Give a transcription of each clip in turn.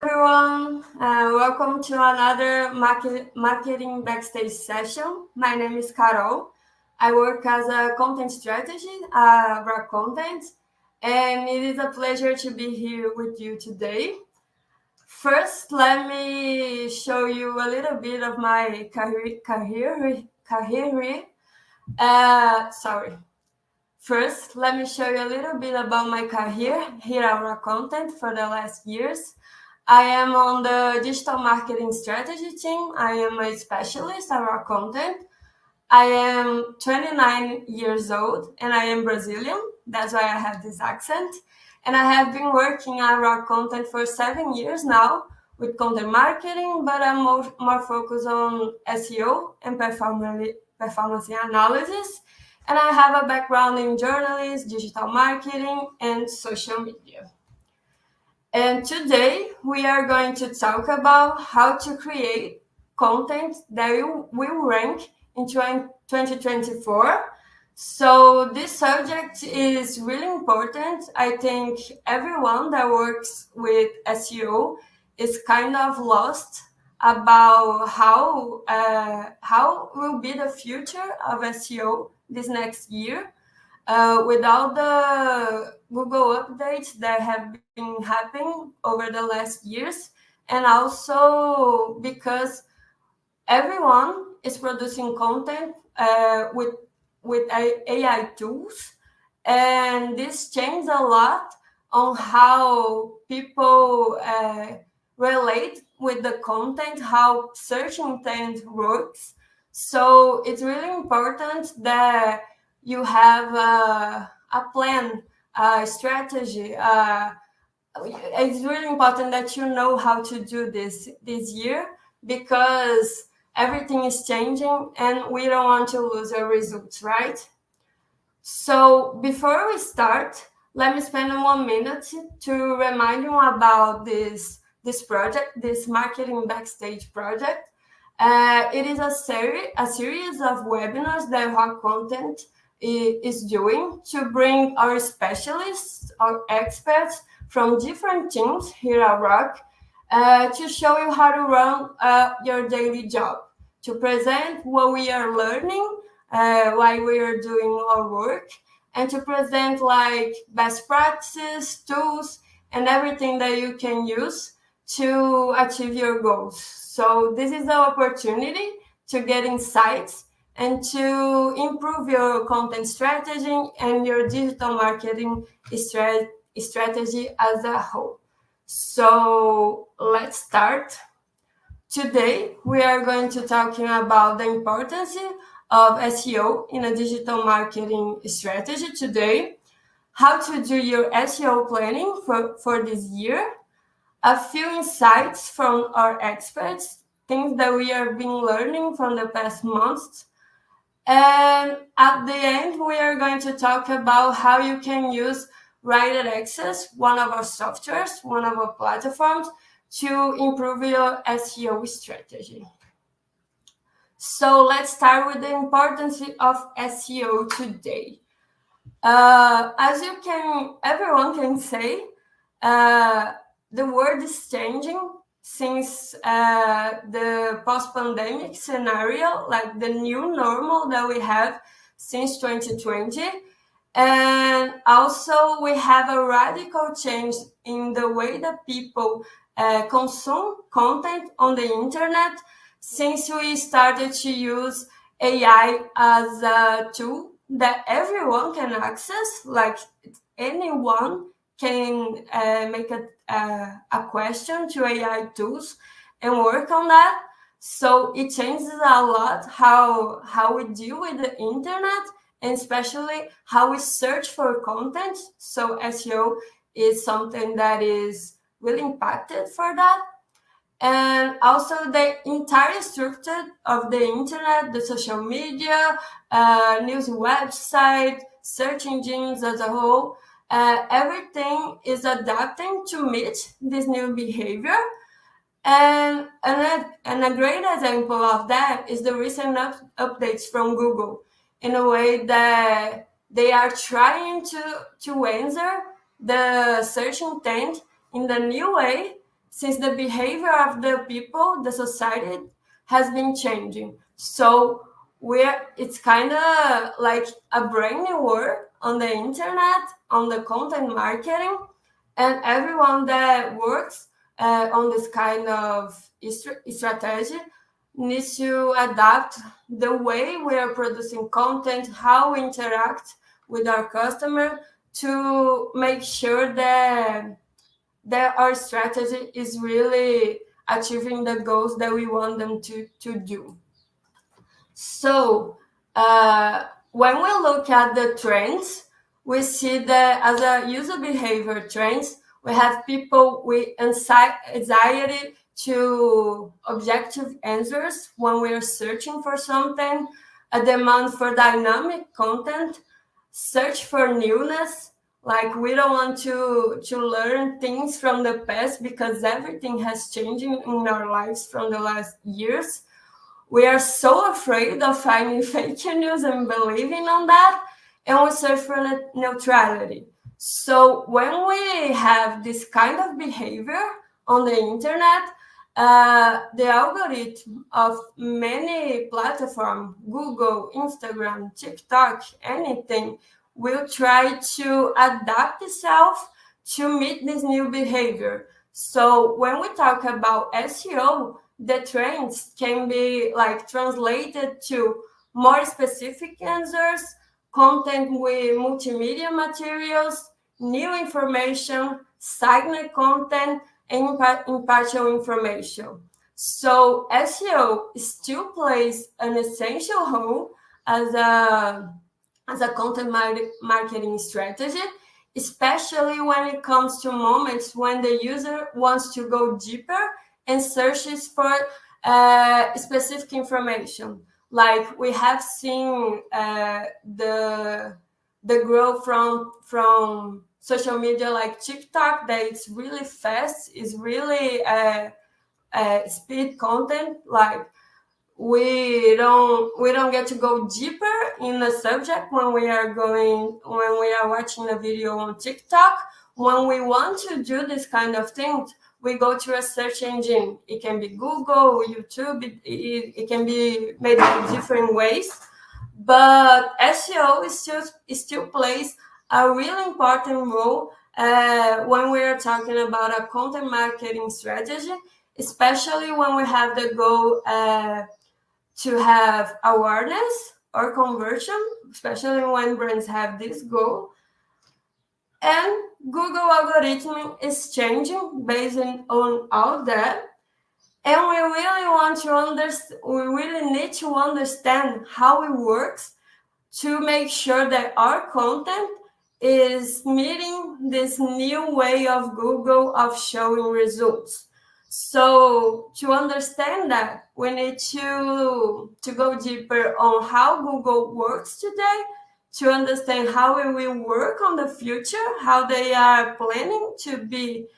Everyone, welcome to another marketing backstage session. My name is Carol. I work as a content strategist at Rock Content, and it is a pleasure to be here with you today. First, let me show you a little bit of my career. Sorry. First, let me show you a little bit about my career here at Rock Content for the last years. I am on the digital marketing strategy team. I am a specialist at Rock Content. I am 29 years old and I am Brazilian. That's why I have this accent. And I have been working at Rock Content for 7 years now with content marketing, but I'm more focused on SEO and performance analysis. And I have a background in journalism, digital marketing, and social media. And today we are going to talk about how to create content that will rank in 2024. So this subject is really important. I think everyone that works with SEO is kind of lost about how will be the future of SEO this next year. Without the Google updates that have been happening over the last years, and also because everyone is producing content with AI tools, and this changed a lot on how people relate with the content, how search intent works. So it's really important that you have a plan, a strategy. It's really important that you know how to do this year, because everything is changing and we don't want to lose our results, right? So before we start, let me spend 1 minute to remind you about this project, this marketing backstage project. It is a series of webinars that Rock Content is doing to bring our specialists, our experts from different teams here at Rock to show you how to run your daily job, to present what we are learning while we are doing our work, and to present like best practices, tools, and everything that you can use to achieve your goals. So this is the opportunity to get insights and to improve your content strategy and your digital marketing strategy as a whole. So let's start. Today, we are going to talking about the importance of SEO in a digital marketing strategy today, how to do your SEO planning for this year, a few insights from our experts, things that we have been learning from the past months. And at the end, we are going to talk about how you can use WriterAccess, one of our softwares, one of our platforms, to improve your SEO strategy. So let's start with the importance of SEO today. As everyone can say, the world is changing since the post-pandemic scenario, like the new normal that we have since 2020. And also we have a radical change in the way that people consume content on the internet since we started to use AI as a tool that everyone can access, like anyone can make a question to AI tools and work on that. So it changes a lot how we deal with the internet, and especially how we search for content. So SEO is something that is really impacted for that. And also the entire structure of the internet, the social media, news website, search engines as a whole, everything is adapting to meet this new behavior. And a great example of that is the recent updates from Google, in a way that they are trying to answer the search intent in the new way since the behavior of the people, the society has been changing. So it's kind of like a brand new world on the internet, on the content marketing, and everyone that works on this kind of strategy needs to adapt the way we are producing content, how we interact with our customer, to make sure that our strategy is really achieving the goals that we want them to do. So when we look at the trends, we see that as a user behavior trends, we have people with anxiety to objective answers when we are searching for something, a demand for dynamic content, search for newness. Like, we don't want to learn things from the past because everything has changed in our lives from the last years. We are so afraid of finding fake news and believing on that, and we search for neutrality. So when we have this kind of behavior on the internet, the algorithm of many platforms, Google, Instagram, TikTok, anything, will try to adapt itself to meet this new behavior. So when we talk about SEO, the trends can be like translated to more specific answers, content with multimedia materials, new information, signal content, and impartial information. So SEO still plays an essential role as a content marketing strategy, especially when it comes to moments when the user wants to go deeper and searches for specific information. Like, we have seen the growth from social media like TikTok, that it's really fast, is really speed content. Like, we don't get to go deeper in the subject when we are watching a video on TikTok. When we want to do this kind of things, we go to a search engine. It can be Google, YouTube, it can be made in different ways. But SEO still plays a really important role when we are talking about a content marketing strategy, especially when we have the goal to have awareness or conversion, especially when brands have this goal. And Google algorithm is changing based on all that. And we really need to understand how it works to make sure that our content is meeting this new way of Google of showing results. So to understand that, we need to go deeper on how Google works today, to understand how it will work on the future, how they are planning to be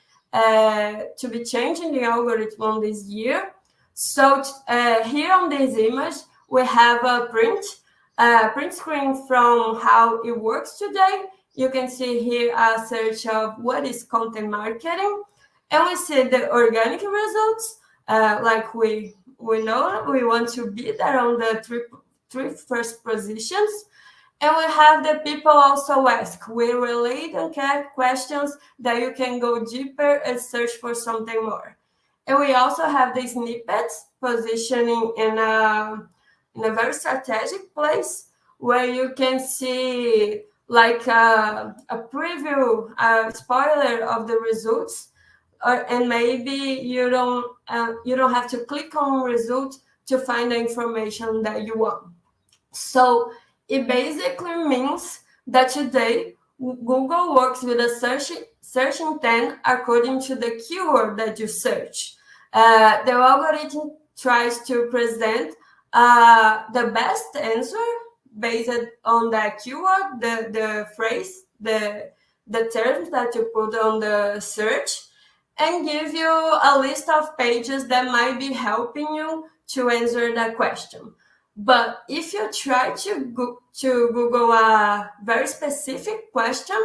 changing the algorithm on this year. So here on this image, we have a print screen from how it works today. You can see here a search of what is content marketing. And we see the organic results, like we know we want to be there on the three first positions. And we have the people also ask. We relate and get questions that you can go deeper and search for something more. And we also have the snippets positioning in a very strategic place where you can see like a preview, a spoiler of the results. And maybe you don't have to click on results to find the information that you want. So it basically means that today Google works with a search intent according to the keyword that you search. The algorithm tries to present the best answer based on the keyword, the phrase, the terms that you put on the search, and give you a list of pages that might be helping you to answer that question. But if you try to Google a very specific question,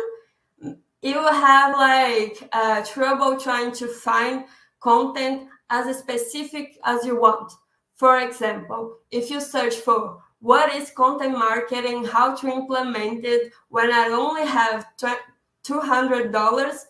you will have trouble trying to find content as specific as you want. For example, if you search for what is content marketing, how to implement it when I only have $200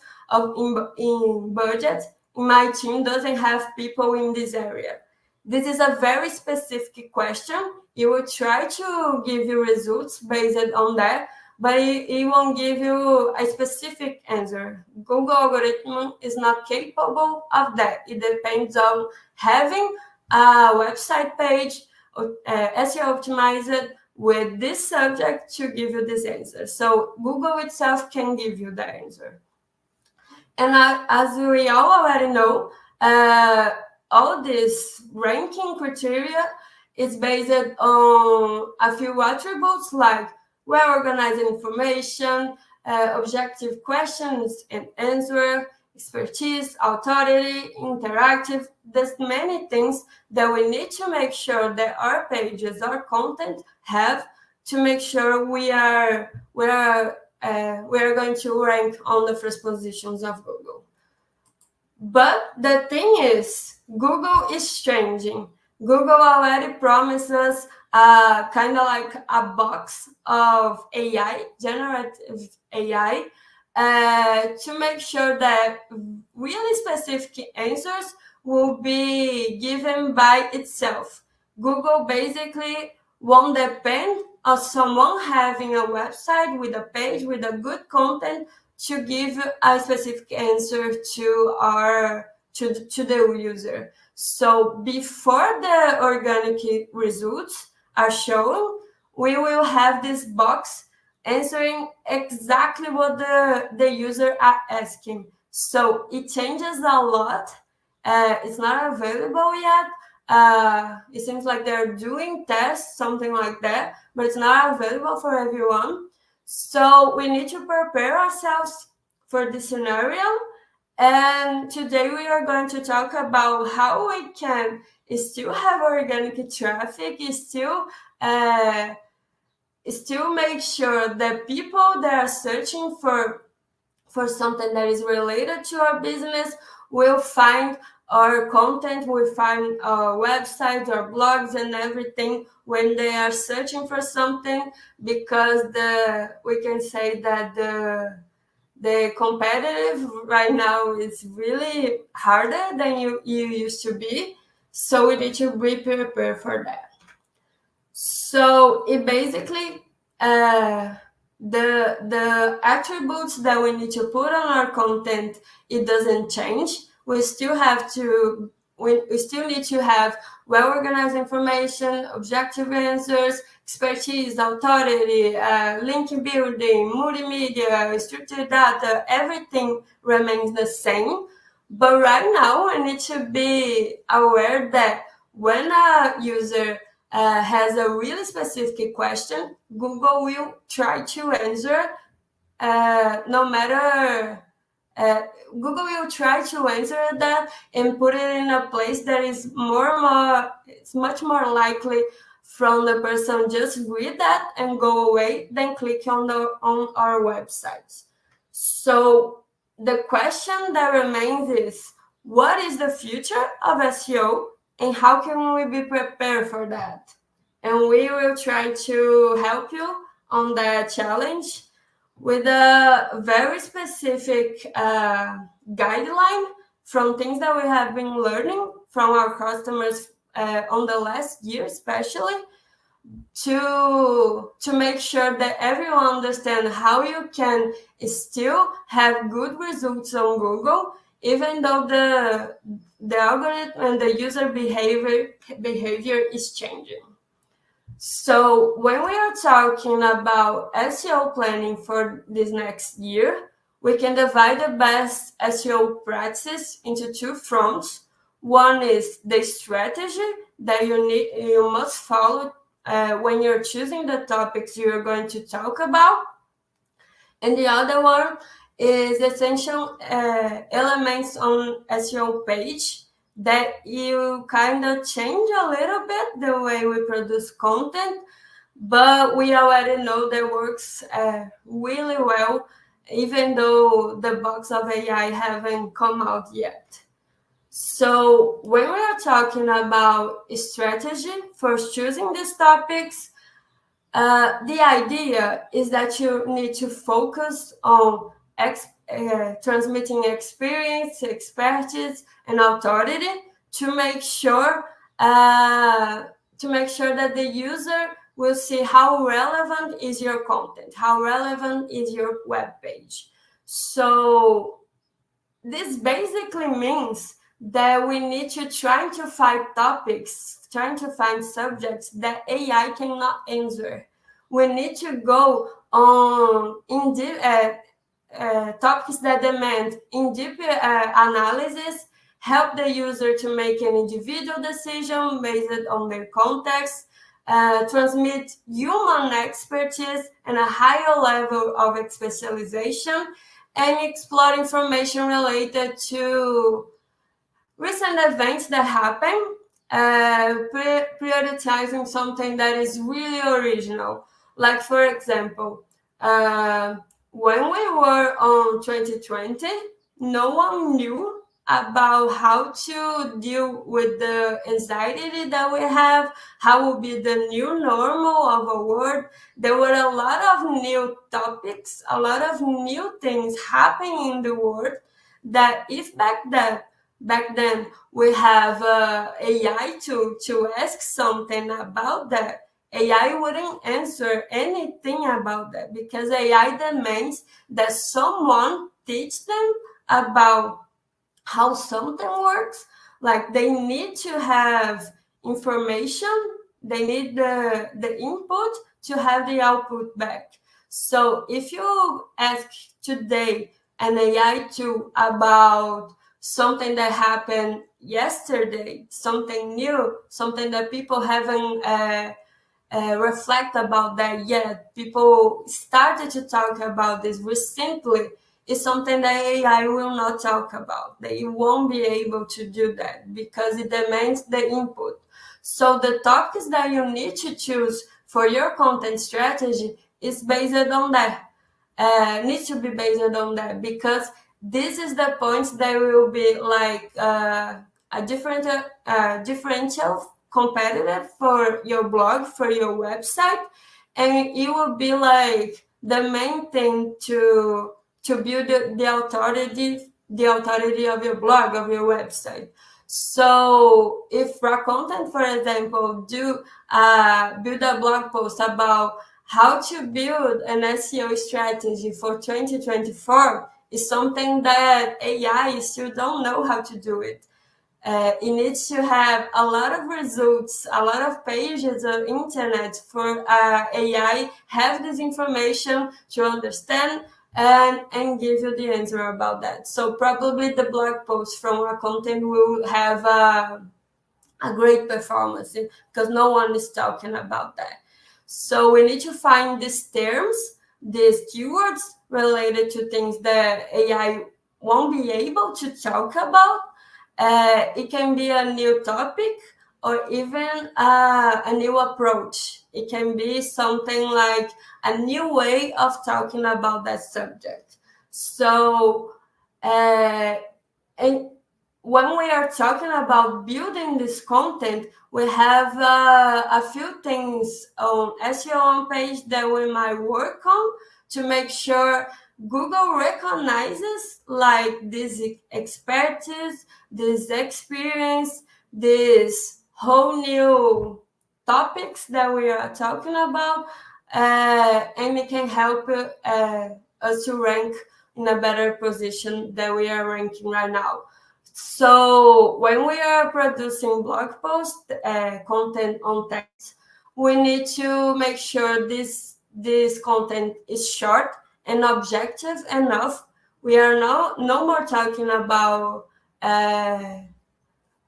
in budget, my team doesn't have people in this area. This is a very specific question. It will try to give you results based on that, but it won't give you a specific answer. Google algorithm is not capable of that. It depends on having a website page SEO optimized with this subject to give you this answer. So Google itself can give you the answer. And as we all already know, all this ranking criteria is based on a few attributes like well-organized information, objective questions and answer, expertise, authority, interactive. There's many things that we need to make sure that our pages, our content have to make sure we are going to rank on the first positions of Google. But the thing is, Google is changing. Google already promised us kind of like a box of AI, generative AI, to make sure that really specific answers will be given by itself. Google basically won't depend on someone having a website with a page with a good content to give a specific answer to the user. So before the organic results are shown, we will have this box answering exactly what the user are asking. So it changes a lot. It's not available yet. It seems like they're doing tests, something like that, but it's not available for everyone. So we need to prepare ourselves for this scenario. And today we are going to talk about how we can still have organic traffic, still make sure that people that are searching for something that is related to our business will find our content, will find our websites, our blogs, and everything when they are searching for something, because we can say that the competitive right now is really harder than you used to be. So we need to be prepared for that. So it basically, the attributes that we need to put on our content, it doesn't change. We still need to have well-organized information, objective answers, expertise, authority, link building, multimedia, structured data. Everything remains the same. But right now, I need to be aware that when a user has a really specific question, Google will try to answer no matter... Google will try to answer that and put it in a place that is it's much more likely from the person just read that and go away than click on our website. So the question that remains is, what is the future of SEO and how can we be prepared for that? And we will try to help you on that challenge with a very specific guideline from things that we have been learning from our customers on the last year, especially to make sure that everyone understands how you can still have good results on Google, even though the algorithm and the user behavior is changing. So when we are talking about SEO planning for this next year, we can divide the best SEO practice into two fronts. One is the strategy that you must follow when you're choosing the topics you're going to talk about. And the other one is essential elements on SEO page that you kind of change a little bit the way we produce content, but we already know that works really well, even though the box of AI haven't come out yet. So when we are talking about strategy for choosing these topics, the idea is that you need to focus on transmitting experience, expertise, and authority to make sure that the user will see how relevant is your content, how relevant is your web page. So this basically means that we need to try to find topics, trying to find subjects that AI cannot answer. We need to go on topics that demand in-depth analysis, help the user to make an individual decision based on their context, transmit human expertise and a higher level of specialization, and explore information related to recent events that happen, prioritizing something that is really original. Like, for example, when we were on 2020, no one knew about how to deal with the anxiety that we have, how will be the new normal of a world. There were a lot of new topics, a lot of new things happening in the world that if back then we have AI to ask something about that, AI wouldn't answer anything about that because AI demands that someone teach them about how something works. Like they need to have information, they need the input to have the output back. So if you ask today an AI tool about something that happened yesterday, something new, something that people haven't reflect about that yet, people started to talk about this recently, is something that AI will not talk about. They won't be able to do that because it demands the input. So the topics that you need to choose for your content strategy is based on that. Needs to be based on that because this is the points that will be like a differential competitive for your blog, for your website, and it will be like the main thing to build the authority of your blog, of your website. So if raw content, for example, build a blog post about how to build an SEO strategy for 2024, is something that AI still don't know how to do it. It needs to have a lot of results, a lot of pages of internet for AI have this information to understand and give you the answer about that. So probably the blog post from our content will have a great performance because no one is talking about that. So we need to find these terms, these keywords related to things that AI won't be able to talk about. It can be a new topic or even a new approach. It can be something like a new way of talking about that subject. So, and when we are talking about building this content, we have a few things on SEO on page that we might work on to make sure Google recognizes like this expertise, this experience, this whole new topics that we are talking about, and it can help us to rank in a better position than we are ranking right now. So when we are producing blog posts, content on text, we need to make sure this content is short and objective enough. We are no more talking about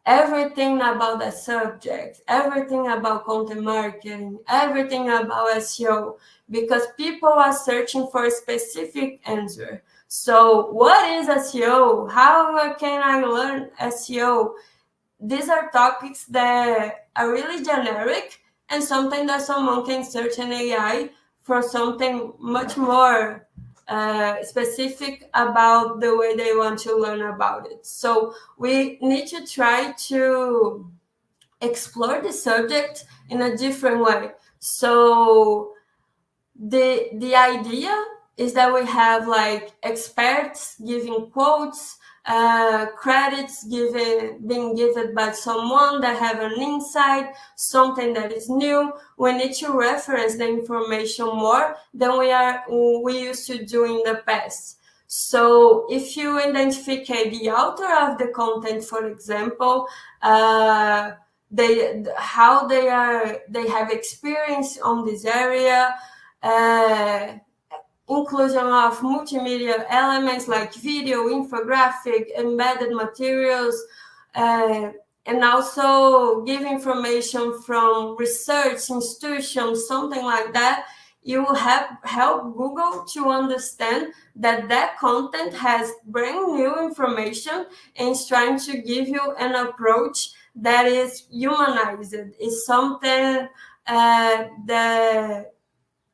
everything about the subject, everything about content marketing, everything about SEO, because people are searching for a specific answer. So what is SEO? How can I learn SEO? These are topics that are really generic and something that someone can search in AI for something much more specific about the way they want to learn about it. So we need to try to explore the subject in a different way. So the idea is that we have like experts giving quotes, credits being given by someone that have an insight, something that is new. We need to reference the information more than we used to do in the past. So if you identify the author of the content, for example, they have experience on this area, inclusion of multimedia elements like video, infographic, embedded materials, and also give information from research institutions, something like that. You will help Google to understand that content has brand new information and is trying to give you an approach that is humanized. It's something that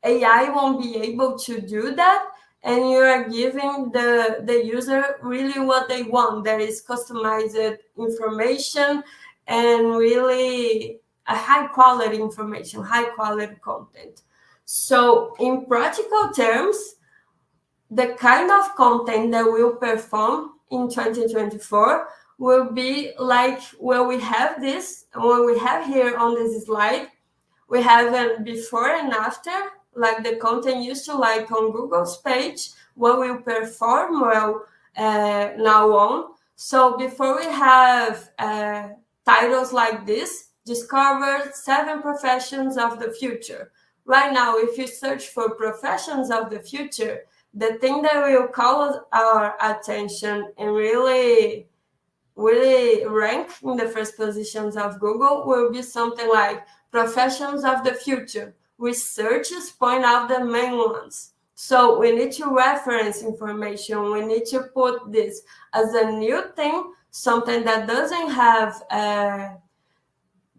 AI won't be able to do that, and you are giving the user really what they want. That is customized information and really a high quality information, high quality content. So in practical terms, the kind of content that will perform in 2024 will be like what we have here on this slide. We have a before and after, like the content used to like on Google's page, what will perform well now on. So before we have titles like this, discover 7 professions of the future. Right now, if you search for professions of the future, the thing that will call our attention and really rank in the first positions of Google will be something like professions of the future. Researchers point out the main ones. So we need to reference information. We need to put this as a new thing, something that doesn't have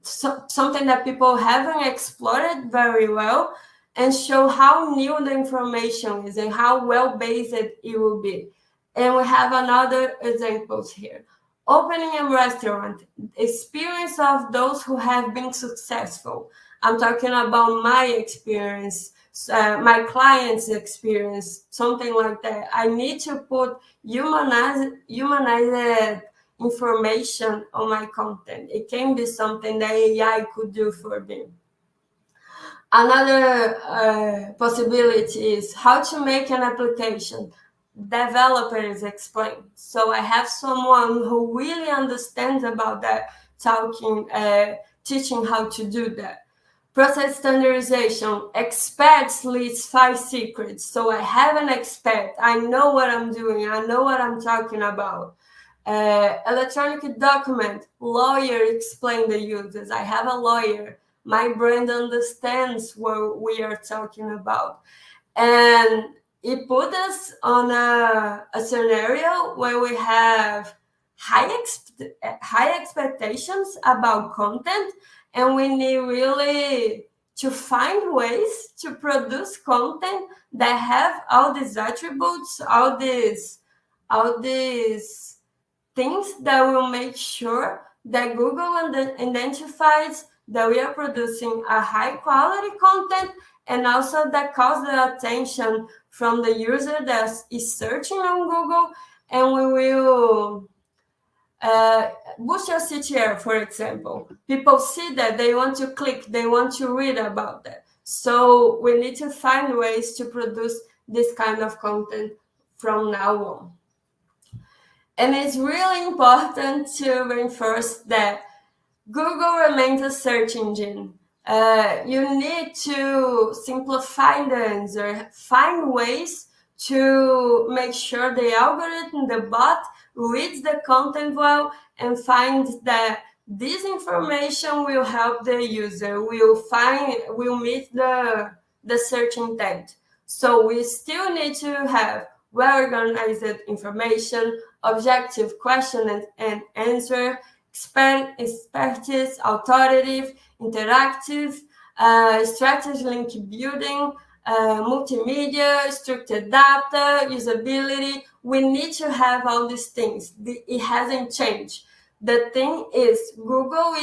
something that people haven't explored very well, and show how new the information is and how well-based it will be. And we have another examples here. Opening a restaurant, experience of those who have been successful. I'm talking about my experience, my client's experience, something like that. I need to put humanized information on my content. It can be something that AI could do for me. Another possibility is how to make an application. Developers explain. So I have someone who really understands about that, teaching how to do that. Process standardization. Experts list 5 secrets. So I have an expert. I know what I'm doing. I know what I'm talking about. Electronic document. Lawyer explain the uses. I have a lawyer. My brand understands what we are talking about. And it put us on a scenario where we have high expectations about content, and we need really to find ways to produce content that have all these attributes, all these things that will make sure that Google identifies that we are producing a high quality content, and also that calls the attention from the user that is searching on Google. And we will boost your CTR, for example. People see that, they want to click, they want to read about that. So we need to find ways to produce this kind of content from now on. And it's really important to reinforce that Google remains a search engine. You need to simplify the answer, find ways to make sure the algorithm, the bot, reads the content well and finds that this information will help the user, will meet the search intent. So we still need to have well-organized information, objective question and answer, expertise, authoritative, interactive, strategy link building, multimedia, structured data, usability. We need to have all these things. It hasn't changed. The thing is, Google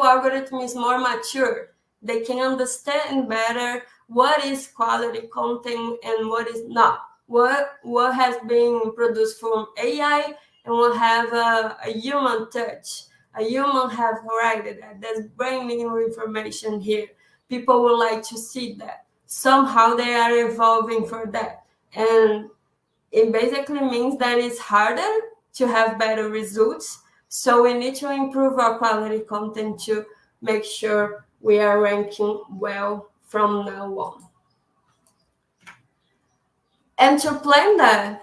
algorithm is more mature. They can understand better what is quality content and what is not. What has been produced from AI and what have a human touch. A human have written that. There's brand new information here. People would like to see that. Somehow they are evolving for that. And it basically means that it's harder to have better results. So we need to improve our quality content to make sure we are ranking well from now on. And to plan that,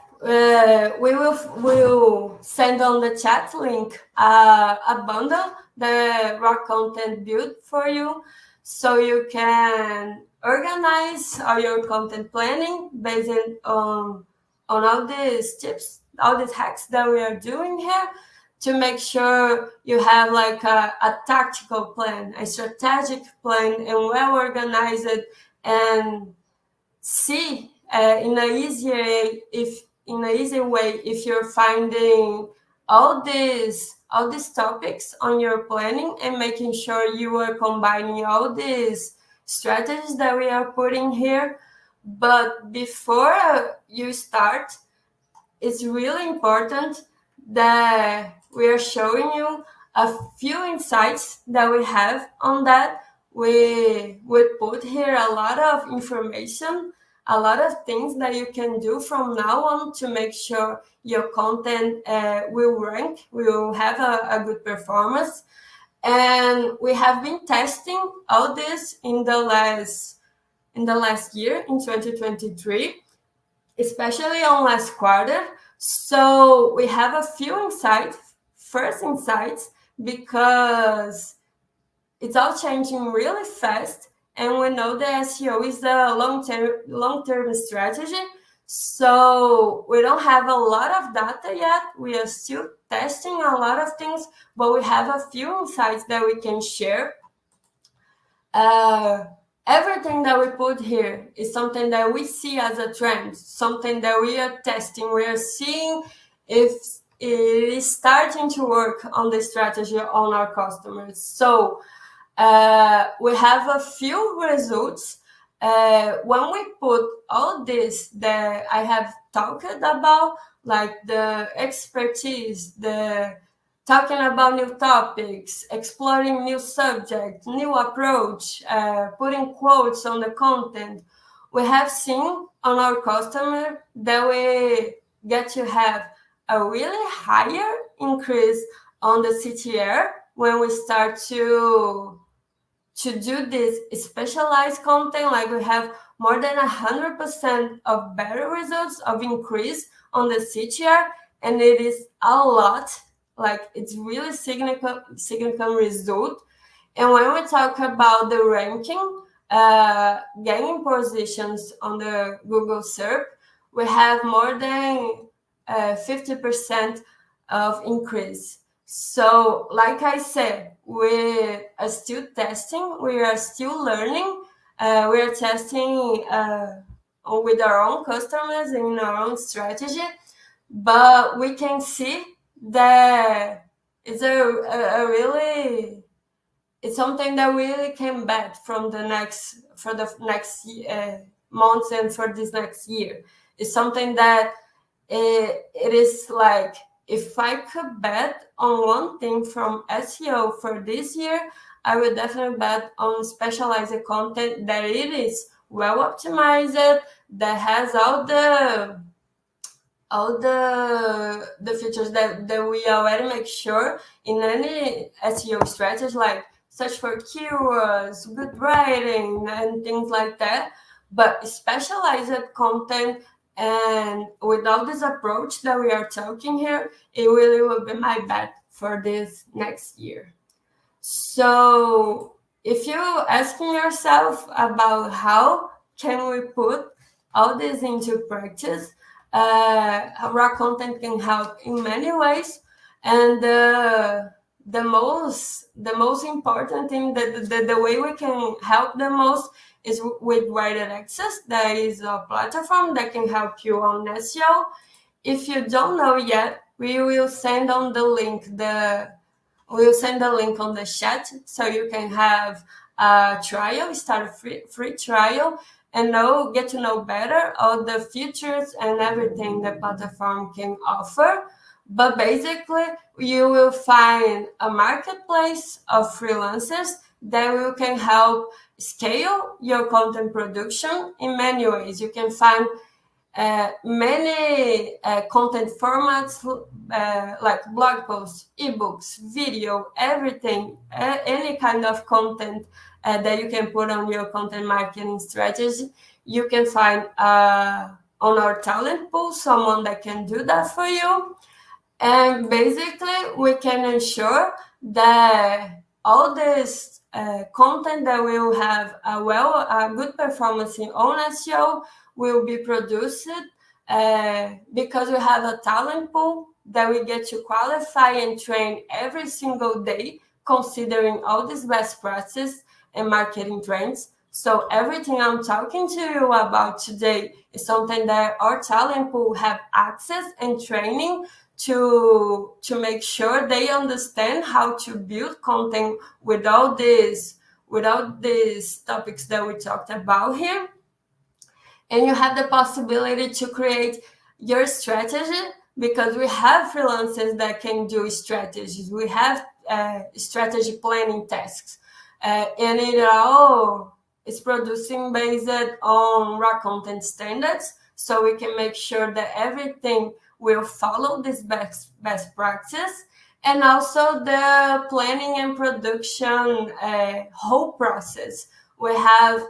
we will send on the chat link a bundle the raw content built for you, so you can organize all your content planning based on all these tips, all these hacks that we are doing here, to make sure you have like a tactical plan, a strategic plan, and well organized, and see in a easy way if you're finding all these topics on your planning and making sure you are combining all these strategies that we are putting here. But before you start, it's really important that we are showing you a few insights that we have on that. We put here a lot of information, a lot of things that you can do from now on to make sure your content will rank, will have a good performance. And we have been testing all this in the last year, in 2023, especially on last quarter. So we have a few first insights, because it's all changing really fast, and we know that SEO is a long-term strategy. So we don't have a lot of data yet. We are still testing a lot of things, but we have a few insights that we can share. Everything that we put here is something that we see as a trend, something that we are testing. We are seeing if it is starting to work on the strategy on our customers. So we have a few results. When we put all this that I have talked about, like the expertise, the talking about new topics, exploring new subjects, new approach, putting quotes on the content, we have seen on our customer that we get to have a really higher increase on the CTR when we start to do this specialized content. Like we have more than 100% of better results of increase on the CTR, and it is a lot. Like it's really significant result. And when we talk about the ranking, gaining positions on the Google SERP, we have more than 50% of increase. So like I said, we are still testing, we are still learning, we are testing with our own customers and in our own strategy, but we can see that it's it's something that really can bet for the next months and for this next year. It's something that it is like, if I could bet on one thing from SEO for this year, I would definitely bet on specialized content, that it is well optimized, that has all the features that we already make sure in any SEO strategy, like search for keywords, good writing, and things like that. But specialized content, and without this approach that we are talking here, it really will be my bet for this next year. So if you're asking yourself about how can we put all this into practice, raw content can help in many ways. And the the most important thing, the way we can help the most is with WriterAccess. That is a platform that can help you on SEO. If you don't know yet, we will send on the link. We'll send the link on the chat so you can have a trial, start a free trial, and get to know better all the features and everything the platform can offer. But basically, you will find a marketplace of freelancers that will can help scale your content production in many ways. You can find many content formats like blog posts, ebooks, video, everything, any kind of content that you can put on your content marketing strategy. You can find on our talent pool someone that can do that for you. And basically, we can ensure that all this content that will have a good performance in on SEO will be produced because we have a talent pool that we get to qualify and train every single day, considering all these best practices and marketing trends. So everything I'm talking to you about today is something that our talent pool have access and training to make sure they understand how to build content without these topics that we talked about here. And you have the possibility to create your strategy, because we have freelancers that can do strategies. We have strategy planning tasks, and it all is producing based on raw content standards, so we can make sure that everything will follow this best practice. And also the planning and production whole process. We have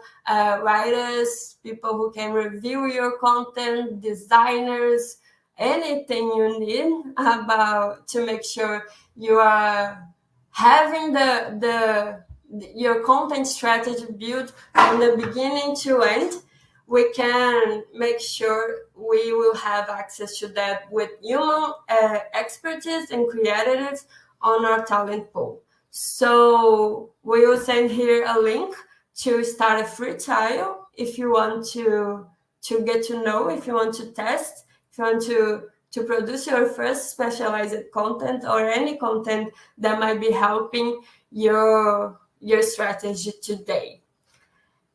writers, people who can review your content, designers, anything you need about to make sure you are having your content strategy built from the beginning to end. We can make sure we will have access to that with human expertise and creatives on our talent pool. So we will send here a link to start a free trial if you want to get to know, if you want to test, if you want to produce your first specialized content or any content that might be helping your strategy today.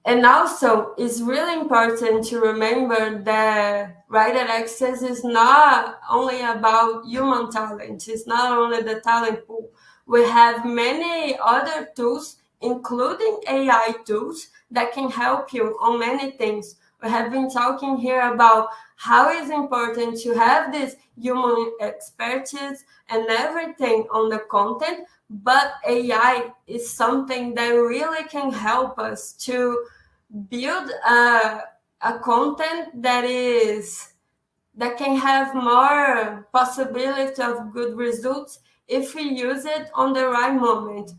And also, it's really important to remember that WriterAccess is not only about human talent. It's not only the talent pool. We have many other tools, including AI tools, that can help you on many things. We have been talking here about how it's important to have this human expertise and everything on the content, but AI is something that really can help us to build a content that can have more possibility of good results if we use it on the right moment.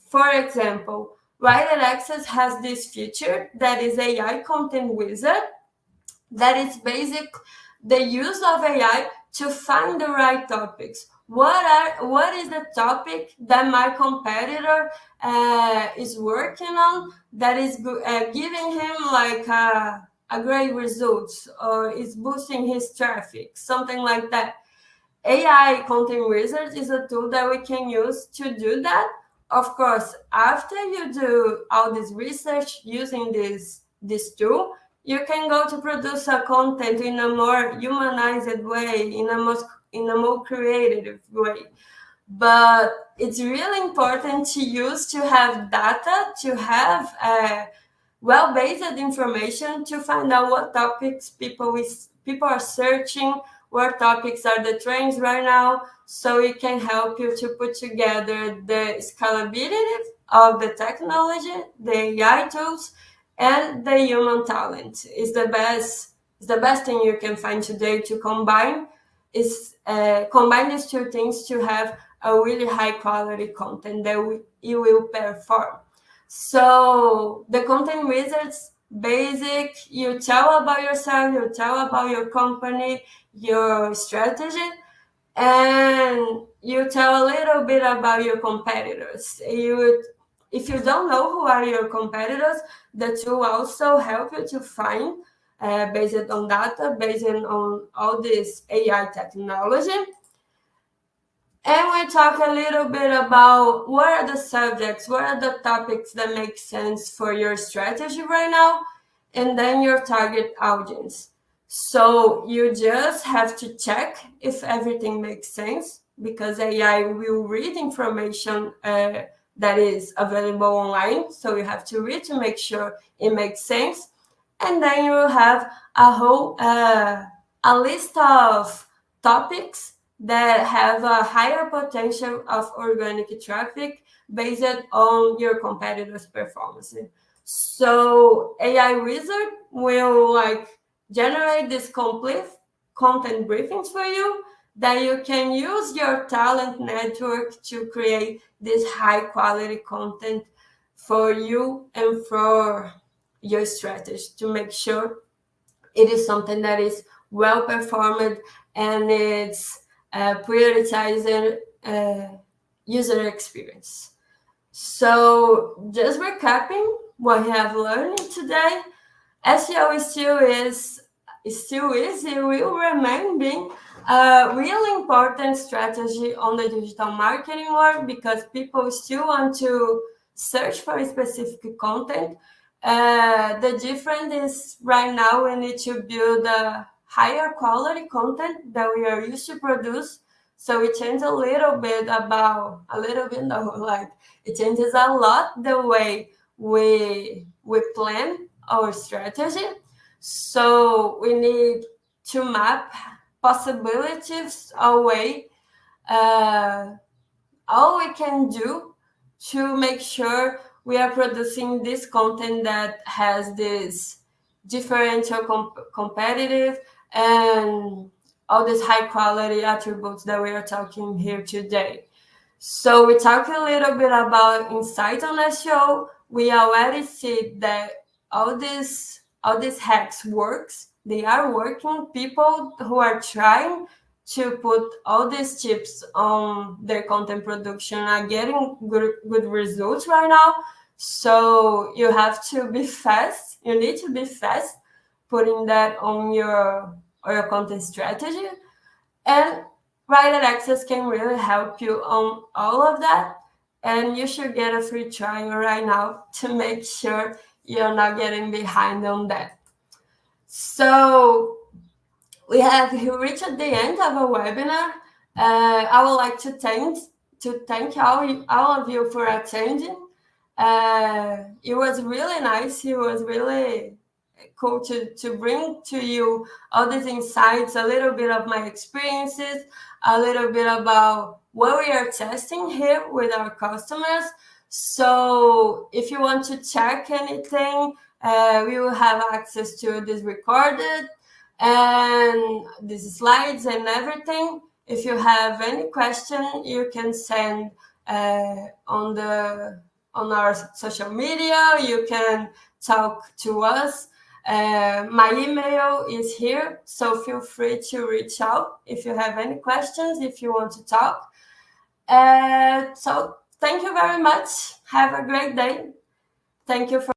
For example, WriterAccess has this feature that is AI Content Wizard, that is basic the use of AI to find the right topics. What is the topic that my competitor is working on that is giving him like a great results, or is boosting his traffic, something like that. AI Content Wizard is a tool that we can use to do that. Of course, after you do all this research using this tool, you can go to produce a content in a more humanized way, in a more creative way. But it's really important to use to have data, to have well-based information to find out what topics people are searching, what topics are the trends right now, so it can help you to put together the scalability of the technology, the AI tools, and the human talent. Is the best thing you can find today to combine these two things to have a really high quality content that you will perform. So the Content Wizards basic, you tell about yourself, you tell about your company, your strategy, and you tell a little bit about your competitors. If you don't know who are your competitors, the tool also help you to find based on data, based on all this AI technology. And we talk a little bit about what are the subjects, what are the topics that make sense for your strategy right now, and then your target audience. So you just have to check if everything makes sense, because AI will read information that is available online. So you have to read to make sure it makes sense. And then you will have a whole a list of topics that have a higher potential of organic traffic based on your competitors' performance. So AI Wizard will generate this complete content briefings for you that you can use your talent network to create this high quality content for you and for your strategy, to make sure it is something that is well performed and it's prioritizing user experience. So just recapping what we have learned today, SEO still is, it will remain being a really important strategy on the digital marketing world, because people still want to search for specific content. The difference is right now we need to build a higher quality content that we are used to produce. So it changes a little bit, it changes a lot the way we plan our strategy. So we need to map possibilities away, all we can do to make sure we are producing this content that has this differential competitive and all these high quality attributes that we are talking here today. So we talked a little bit about insights on SEO. We already see that all these hacks works. They are working. People who are trying to put all these tips on their content production are getting good results right now. So you have to be fast. You need to be fast putting that on your content strategy. And WriterAccess can really help you on all of that. And you should get a free trial right now to make sure you're not getting behind on that. So we have reached the end of our webinar. I would like to thank all of you for attending. It was really nice. It was really cool to bring to you all these insights, a little bit of my experiences, a little bit about what we are testing here with our customers. So if you want to check anything, we will have access to this recorded and these slides and everything. If you have any question, you can send on our social media. You can talk to us. My email is here, so feel free to reach out if you have any questions, if you want to talk. So thank you very much. Have a great day. Thank you for